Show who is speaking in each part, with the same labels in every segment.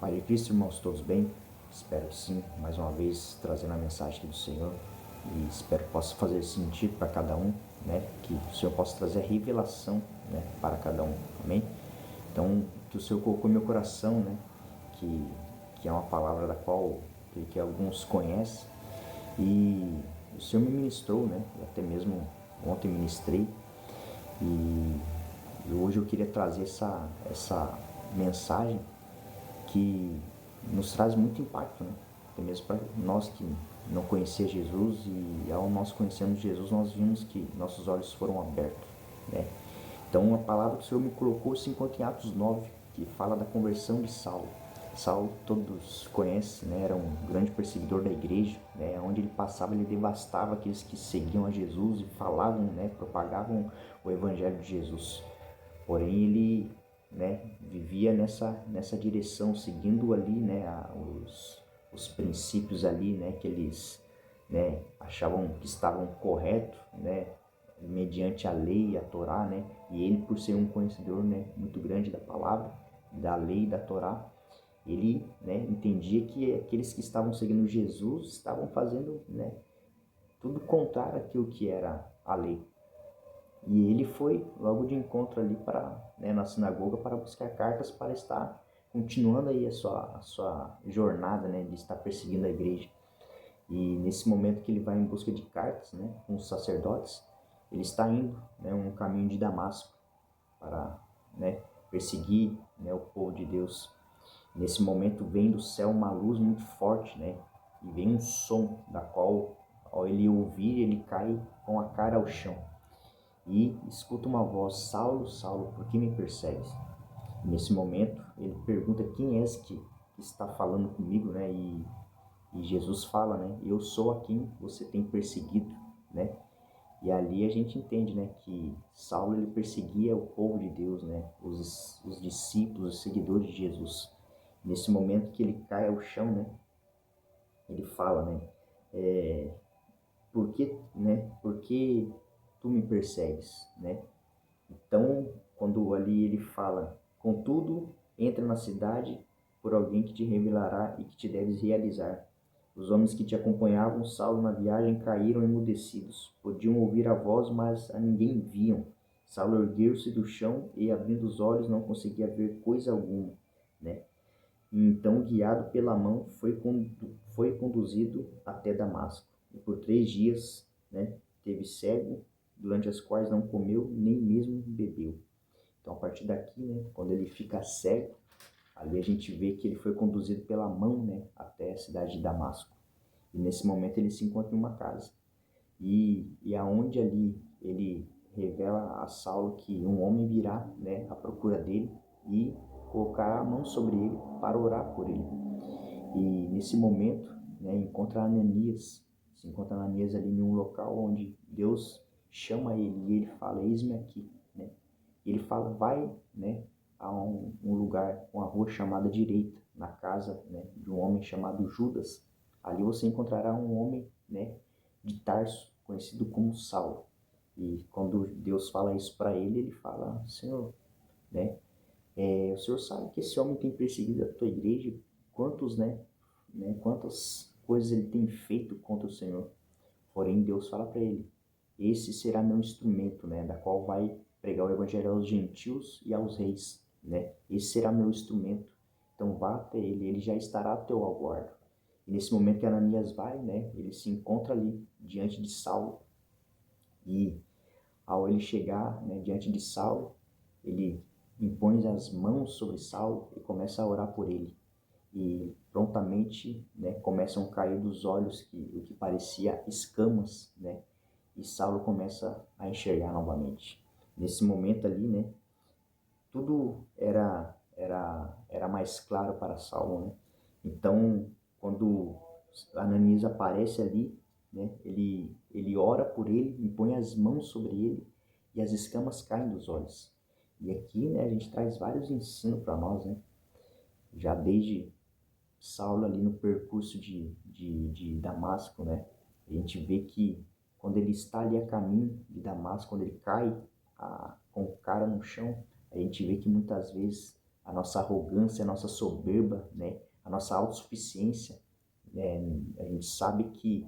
Speaker 1: Pai de Cristo, irmãos, todos bem? Espero que sim, mais uma vez trazendo a mensagem aqui do Senhor e espero que possa fazer sentido para cada um, né? Que o Senhor possa trazer revelação, né, para cada um, amém? Então, que o Senhor colocou no meu coração, né, que é uma palavra da qual que alguns conhecem e o Senhor me ministrou, né? Eu até mesmo ontem ministrei e hoje eu queria trazer essa mensagem que nos traz muito impacto, né? Até mesmo para nós que não conhecia Jesus e ao nós conhecermos Jesus, nós vimos que nossos olhos foram abertos, né? Então a palavra que o Senhor me colocou se encontra em Atos 9, que fala da conversão de Saulo. Saulo, todos conhecem, né? Era um grande perseguidor da igreja, né? Onde ele passava, ele devastava aqueles que seguiam a Jesus e falavam, né? Propagavam o evangelho de Jesus. Porém, ele, né, vivia nessa direção, seguindo ali, né, os princípios ali, né, que eles, né, achavam que estavam corretos, né, mediante a lei e a Torá, né, e ele, por ser um conhecedor, né, muito grande da palavra, da lei e da Torá, ele, né, entendia que aqueles que estavam seguindo Jesus estavam fazendo, né, tudo contrário àquilo que era a lei. E ele foi logo de encontro ali né, na sinagoga para buscar cartas para estar continuando aí a sua jornada, né, de estar perseguindo a igreja. E nesse momento que ele vai em busca de cartas, né, com os sacerdotes, ele está indo, né, um caminho de Damasco para, né, perseguir, né, o povo de Deus. Nesse momento vem do céu uma luz muito forte, né, e vem um som da qual, ao ele ouvir, ele cai com a cara ao chão e escuta uma voz: Saulo, Saulo, por que me persegues? Nesse momento ele pergunta: quem és que está falando comigo, né? E Jesus fala, né? Eu sou a quem você tem perseguido, né? E ali a gente entende, né, que Saulo ele perseguia o povo de Deus, né? Os discípulos, os seguidores de Jesus. Nesse momento que ele cai ao chão, né? Ele fala, né? Por que tu me persegues, né? Então, quando ali ele fala: contudo, entra na cidade por alguém que te revelará e que te deves realizar. Os homens que te acompanhavam, Saulo, na viagem, caíram emudecidos. Podiam ouvir a voz, mas a ninguém viam. Saulo ergueu-se do chão e, abrindo os olhos, não conseguia ver coisa alguma, né? E então, guiado pela mão, foi conduzido até Damasco. E por 3 dias, né, teve cego, durante as quais não comeu, nem mesmo bebeu. Então, a partir daqui, né, quando ele fica cego, ali a gente vê que ele foi conduzido pela mão, né, até a cidade de Damasco. E nesse momento ele se encontra em uma casa. E aonde ali ele revela a Saulo que um homem virá, né, à procura dele e colocar a mão sobre ele para orar por ele. E nesse momento, né, se encontra Ananias ali em um local onde Deus chama ele e ele fala: eis-me aqui, né? E ele fala: vai, né, a um lugar, uma rua chamada Direita, na casa, né, de um homem chamado Judas. Ali você encontrará um homem, né, de Tarso, conhecido como Saulo. E quando Deus fala isso para ele, ele fala: Senhor, né, o Senhor sabe que esse homem tem perseguido a tua igreja, quantas coisas ele tem feito contra o Senhor. Porém, Deus fala para ele: esse será meu instrumento, né, da qual vai pregar o evangelho aos gentios e aos reis, né? Esse será meu instrumento. Então vá até ele, ele já estará a teu aguardo. E nesse momento que Ananias vai, né, ele se encontra ali diante de Saulo e ao ele chegar, né, diante de Saulo, ele impõe as mãos sobre Saulo e começa a orar por ele. E prontamente, né, começam a cair dos olhos o que parecia escamas, né? E Saulo começa a enxergar novamente. Nesse momento ali, né, tudo era mais claro para Saulo, né? Então, quando Ananias aparece ali, né, ele ora por ele, impõe as mãos sobre ele e as escamas caem dos olhos. E aqui, né, a gente traz vários ensinos para nós, né? Já desde Saulo ali no percurso de Damasco, né? A gente vê que quando ele está ali a caminho de Damasco, quando ele cai com o cara no chão, a gente vê que muitas vezes a nossa arrogância, a nossa soberba, né? A nossa autossuficiência. A gente sabe que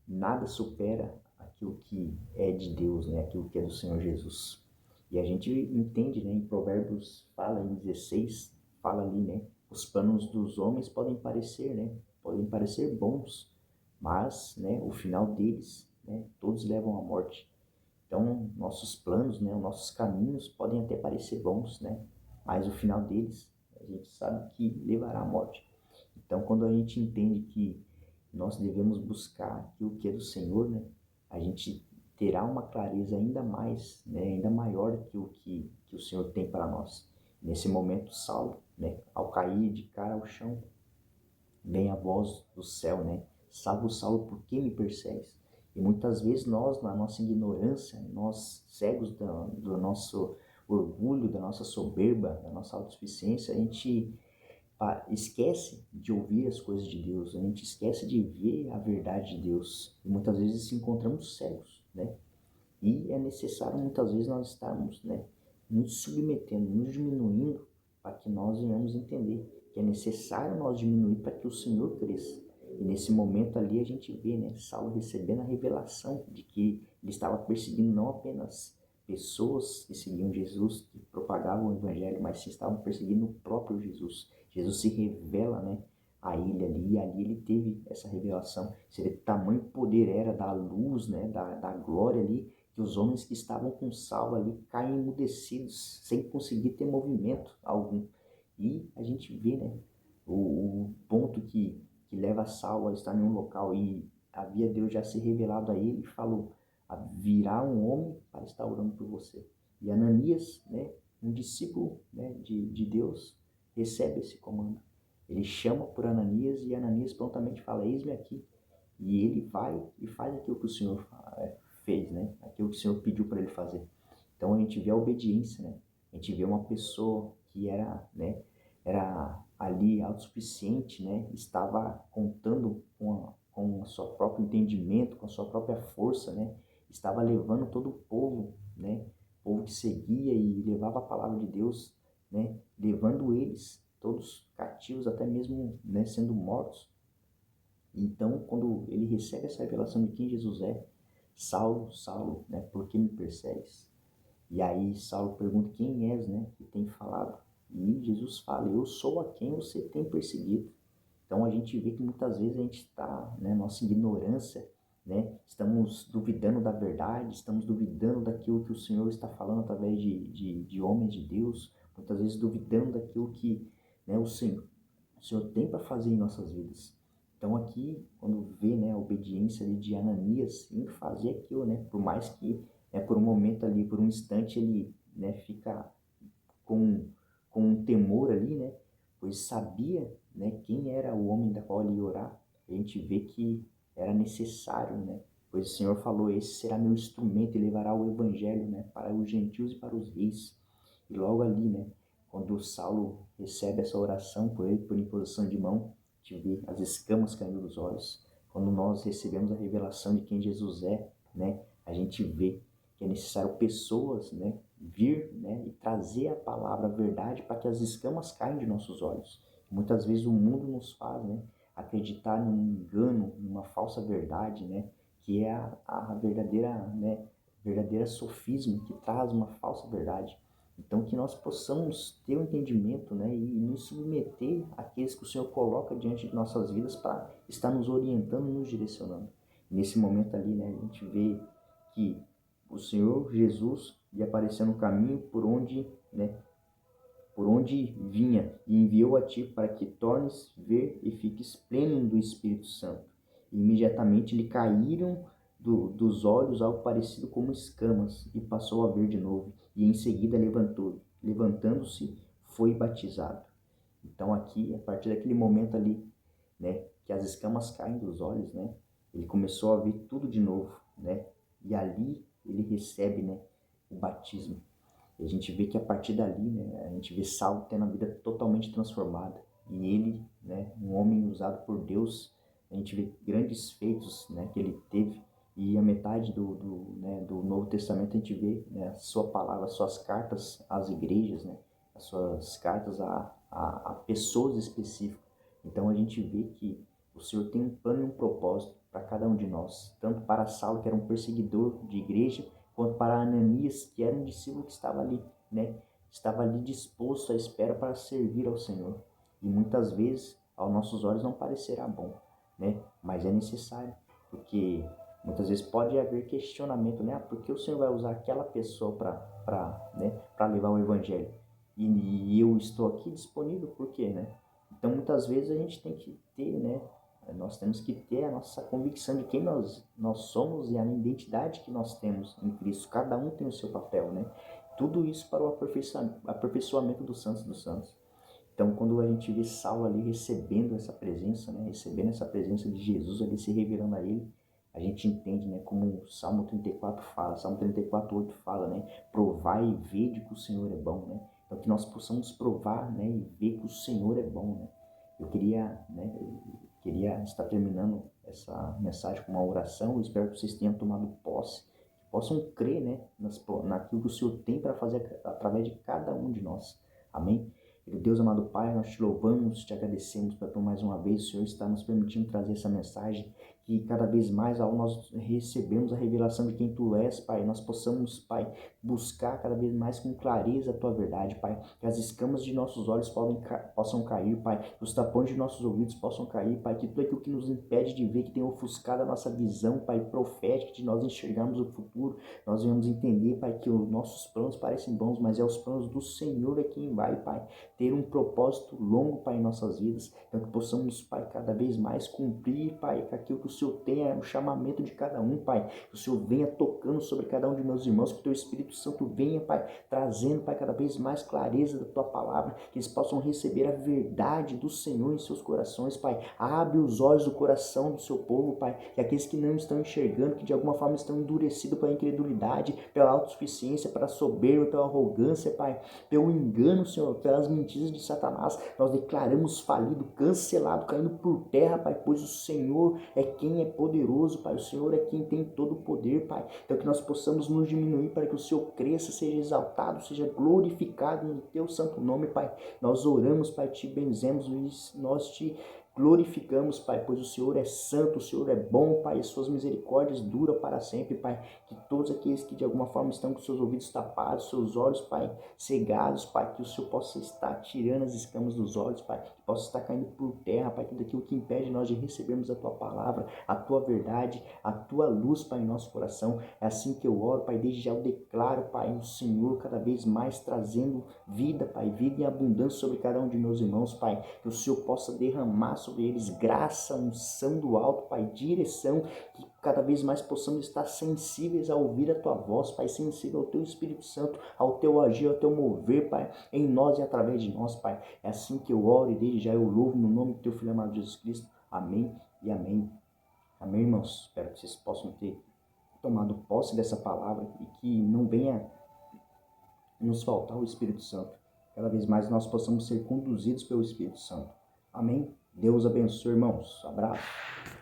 Speaker 1: nada supera aquilo que é de Deus, né? Aquilo que é do Senhor Jesus. E a gente entende, né? Em Provérbios fala em 16, fala ali, né? Os planos dos homens podem parecer, né? Podem parecer bons, mas, né? O final deles, né? Todos levam à morte. Então, nossos planos, né? Os nossos caminhos podem até parecer bons, né? Mas o final deles, a gente sabe que levará à morte. Então, quando a gente entende que nós devemos buscar aquilo que é do Senhor, né? A gente terá uma clareza ainda mais, né? Ainda maior daquilo que o Senhor tem para nós. Nesse momento, Saulo, né? Ao cair de cara ao chão, vem a voz do céu, né? Saulo, Saulo, por que me persegues? E muitas vezes nós, na nossa ignorância, nós cegos do nosso orgulho, da nossa soberba, da nossa autossuficiência, a gente esquece de ouvir as coisas de Deus, a gente esquece de ver a verdade de Deus e muitas vezes se encontramos cegos, né? E é necessário muitas vezes nós estarmos, né, nos submetendo, nos diminuindo para que nós venhamos entender que é necessário nós diminuir para que o Senhor cresça. E nesse momento ali a gente vê, né, Saulo recebendo a revelação de que ele estava perseguindo não apenas pessoas que seguiam Jesus, que propagavam o Evangelho, mas sim estavam perseguindo o próprio Jesus. Jesus se revela, né, a ele ali, e ali ele teve essa revelação. Você vê que tamanho poder era da luz, né, da glória ali, que os homens que estavam com Saulo ali caem emudecidos, sem conseguir ter movimento algum. E a gente vê, né, o ponto que leva Saulo a estar em um local e havia Deus já se revelado a ele e falou, virá um homem para estar orando por você. E Ananias, né, um discípulo, né, de Deus, recebe esse comando. Ele chama por Ananias e Ananias prontamente fala, eis-me aqui. E ele vai e faz aquilo que o Senhor fez, né? Aquilo que o Senhor pediu para ele fazer. Então a gente vê a obediência, né? A gente vê uma pessoa que era, né, era ali autossuficiente, né? Estava contando com o seu próprio entendimento, com a sua própria força, né? Estava levando todo o povo, né? O povo que seguia e levava a palavra de Deus, né? Levando eles todos cativos, até mesmo, né, sendo mortos. Então, quando ele recebe essa revelação de quem Jesus é, Saulo, Saulo, né, por que me persegues? E aí Saulo pergunta, quem és, né, que tem falado? E Jesus fala, eu sou a quem você tem perseguido. Então a gente vê que muitas vezes a gente está, né, nossa ignorância, né, estamos duvidando da verdade, estamos duvidando daquilo que o Senhor está falando através de homens de Deus, muitas vezes duvidando daquilo que, né, o Senhor tem para fazer em nossas vidas. Então aqui, quando vê, né, a obediência ali de Ananias em fazer aquilo, né, por mais que, né, por um momento ali, por um instante ele, né, fica com, com um temor ali, né, pois sabia, né, quem era o homem da qual ele ia orar. A gente vê que era necessário, né, pois o Senhor falou, esse será meu instrumento e levará o evangelho, né, para os gentios e para os reis. E logo ali, né, quando Saulo recebe essa oração por ele, por imposição de mão, a gente vê as escamas caindo dos olhos. Quando nós recebemos a revelação de quem Jesus é, né, a gente vê que é necessário pessoas, né, vir, né, e trazer a palavra, a verdade, para que as escamas caiam de nossos olhos. Muitas vezes o mundo nos faz, né, acreditar num engano, numa falsa verdade, né, que é a verdadeira, né, verdadeira sofisma que traz uma falsa verdade. Então, que nós possamos ter o entendimento, né, e nos submeter àqueles que o Senhor coloca diante de nossas vidas para estar nos orientando, nos direcionando. Nesse momento ali, né, a gente vê que o Senhor Jesus lhe apareceu no caminho por onde, né, por onde vinha e enviou a ti para que tornes ver e fiques pleno do Espírito Santo. E imediatamente lhe caíram dos olhos algo parecido como escamas e passou a ver de novo e em seguida levantando-se, foi batizado. Então aqui, a partir daquele momento ali, né, que as escamas caem dos olhos, né, ele começou a ver tudo de novo, né, e ali ele recebe, né, o batismo. E a gente vê que a partir dali, né, a gente vê Saulo tendo a vida totalmente transformada. E ele, né, um homem usado por Deus, a gente vê grandes feitos, né, que ele teve. E a metade do Novo Testamento a gente vê, né, a sua palavra, as suas cartas às igrejas, né, suas cartas a pessoas específicas. Então a gente vê que o Senhor tem um plano e um propósito para cada um de nós, tanto para Saulo, que era um perseguidor de igreja, quanto para Ananias, que era um discípulo que estava ali, né? Estava ali disposto à espera para servir ao Senhor. E muitas vezes, aos nossos olhos, não parecerá bom, né? Mas é necessário, porque muitas vezes pode haver questionamento, né? Por que o Senhor vai usar aquela pessoa para levar o Evangelho? E eu estou aqui disponível, por quê, né? Então, muitas vezes a gente tem que ter, né? Nós temos que ter a nossa convicção de quem nós somos e a identidade que nós temos em Cristo. Cada um tem o seu papel, né? Tudo isso para o aperfeiçoamento dos santos dos santos. Então, quando a gente vê Saulo ali recebendo essa presença, né? Recebendo essa presença de Jesus ali se revelando a ele, a gente entende, né? Como o Salmo 34 fala, Salmo 34:8 fala, né? Provai e vede que o Senhor é bom, né? Então, que nós possamos provar, né? E ver que o Senhor é bom, né? Eu queria estar terminando essa mensagem com uma oração. Eu espero que vocês tenham tomado posse, que possam crer, né, naquilo que o Senhor tem para fazer através de cada um de nós. Amém? Deus amado Pai, nós te louvamos, te agradecemos por mais uma vez o Senhor está nos permitindo trazer essa mensagem, que cada vez mais ao nós recebemos a revelação de quem Tu és, Pai, nós possamos, Pai, buscar cada vez mais com clareza a Tua verdade, Pai, que as escamas de nossos olhos possam cair, Pai, que os tapões de nossos ouvidos possam cair, Pai, que tudo aquilo que nos impede de ver, que tem ofuscado a nossa visão, Pai, profética, de nós enxergarmos o futuro, nós venhamos entender, Pai, que os nossos planos parecem bons, mas é os planos do Senhor é quem vai, Pai, ter um propósito longo, Pai, em nossas vidas, então que possamos, Pai, cada vez mais cumprir, Pai, com aquilo que o Senhor tem, o chamamento de cada um, Pai, que o Senhor venha tocando sobre cada um de meus irmãos, que o Teu Espírito Santo venha, Pai, trazendo, Pai, cada vez mais clareza da Tua palavra, que eles possam receber a verdade do Senhor em seus corações, Pai, abre os olhos do coração do Seu povo, Pai, que aqueles que não estão enxergando, que de alguma forma estão endurecidos pela incredulidade, pela autossuficiência, pela soberba, pela arrogância, Pai, pelo engano, Senhor, pelas mentiras de Satanás, nós declaramos falido, cancelado, caindo por terra, Pai, pois o Senhor é quem é poderoso, Pai, o Senhor é quem tem todo o poder, Pai, então que nós possamos nos diminuir para que o Senhor cresça, seja exaltado, seja glorificado no Teu santo nome, Pai, nós oramos, Pai, te benzemos e nós te glorificamos, Pai, pois o Senhor é santo, o Senhor é bom, Pai, as suas misericórdias duram para sempre, Pai, que todos aqueles que de alguma forma estão com seus ouvidos tapados, seus olhos, Pai, cegados, Pai, que o Senhor possa estar tirando as escamas dos olhos, Pai, que possa estar caindo por terra, Pai, tudo aquilo que impede nós de recebermos a Tua palavra, a Tua verdade, a Tua luz, Pai, em nosso coração. É assim que eu oro, Pai, desde já eu declaro, Pai, o Senhor cada vez mais trazendo vida, Pai, vida em abundância sobre cada um de meus irmãos, Pai, que o Senhor possa derramar sobre eles graça, unção do alto, Pai, direção, que cada vez mais possamos estar sensíveis a ouvir a Tua voz, Pai, sensível ao Teu Espírito Santo, ao Teu agir, ao Teu mover, Pai, em nós e através de nós, Pai. É assim que eu oro e desde já eu louvo no nome do Teu Filho amado Jesus Cristo. Amém e amém. Amém, irmãos? Espero que vocês possam ter tomado posse dessa palavra e que não venha nos faltar o Espírito Santo. Cada vez mais nós possamos ser conduzidos pelo Espírito Santo. Amém? Deus abençoe, irmãos. Abraço.